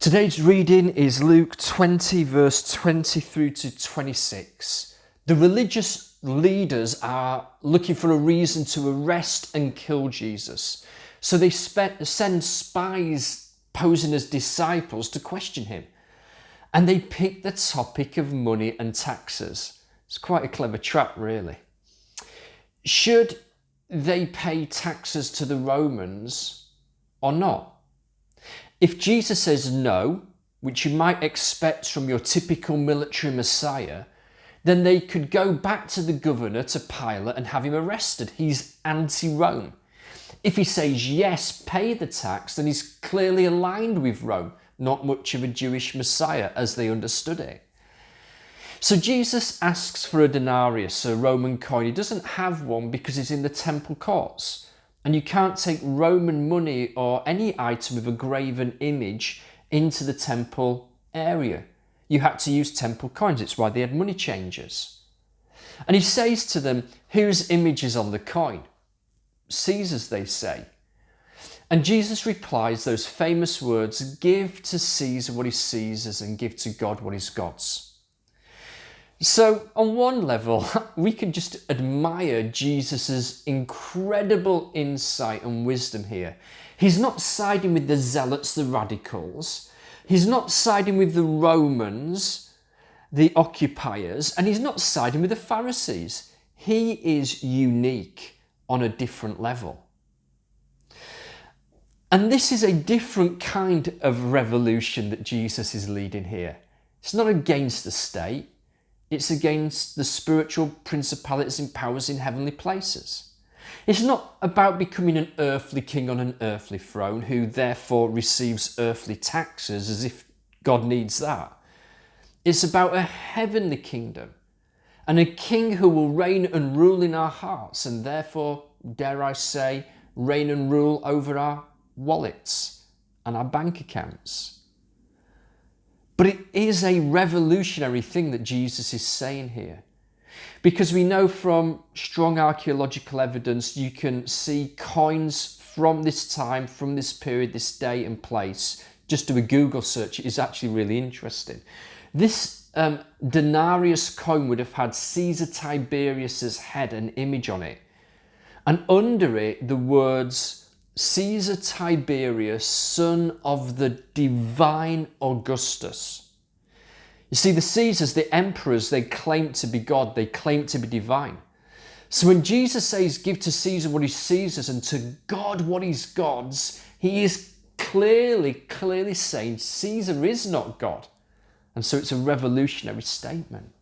Today's reading is Luke 20, verse 20 through to 26. The religious leaders are looking for a reason to arrest and kill Jesus. So they send spies posing as disciples to question him. And they pick the topic of money and taxes. It's quite a clever trap, really. Should they pay taxes to the Romans or not? If Jesus says no, which you might expect from your typical military messiah, then they could go back to the governor, to Pilate, and have him arrested. He's anti-Rome. If he says yes, pay the tax, then he's clearly aligned with Rome, not much of a Jewish messiah as they understood it. So Jesus asks for a denarius, a Roman coin. He doesn't have one because he's in the temple courts. And you can't take Roman money or any item with a graven image into the temple area. You had to use temple coins. It's why they had money changers. And he says to them, whose image is on the coin? Caesar's, they say. And Jesus replies those famous words, give to Caesar what is Caesar's and give to God what is God's. So on one level, we can just admire Jesus's incredible insight and wisdom here. He's not siding with the zealots, the radicals. He's not siding with the Romans, the occupiers, and he's not siding with the Pharisees. He is unique on a different level. And this is a different kind of revolution that Jesus is leading here. It's not against the state. It's against the spiritual principalities and powers in heavenly places. It's not about becoming an earthly king on an earthly throne who therefore receives earthly taxes as if God needs that. It's about a heavenly kingdom and a king who will reign and rule in our hearts and therefore, dare I say, reign and rule over our wallets and our bank accounts. But it is a revolutionary thing that Jesus is saying here. Because we know from strong archaeological evidence, you can see coins from this time, from this period, this day and place. Just do a Google search, it is actually really interesting. This denarius coin would have had Caesar Tiberius's head and image on it. And under it, the words, Caesar Tiberius, son of the divine Augustus. You see, the Caesars, the emperors, they claimed to be God, they claimed to be divine. So when Jesus says, give to Caesar what is Caesar's and to God what is God's, he is clearly saying Caesar is not God. And so it's a revolutionary statement.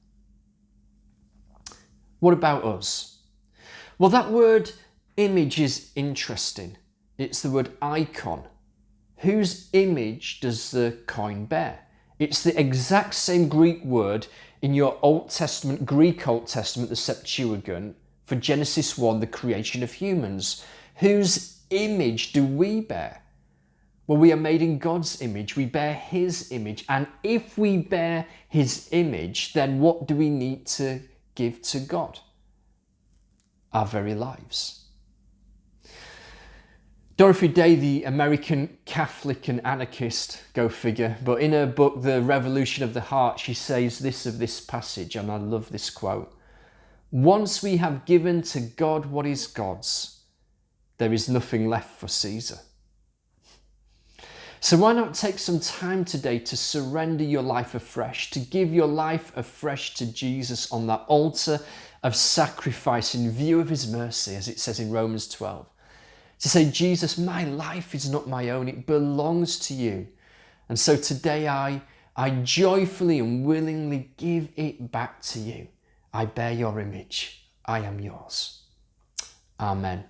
What about us? Well, that word image is interesting. It's the word icon. Whose image does the coin bear? It's the exact same Greek word in your Old Testament, Greek Old Testament, the Septuagint, for Genesis 1, the creation of humans. Whose image do we bear? Well, we are made in God's image. We bear his image. And if we bear his image, then what do we need to give to God? Our very lives. Dorothy Day, the American Catholic and anarchist, go figure, but in her book, The Revolution of the Heart, she says this of this passage, and I love this quote. Once we have given to God what is God's, there is nothing left for Caesar. So why not take some time today to surrender your life afresh, to give your life afresh to Jesus on that altar of sacrifice in view of his mercy, as it says in Romans 12. To say, Jesus, my life is not my own, it belongs to you. And so today I joyfully and willingly give it back to you. I bear your image. I am yours. Amen.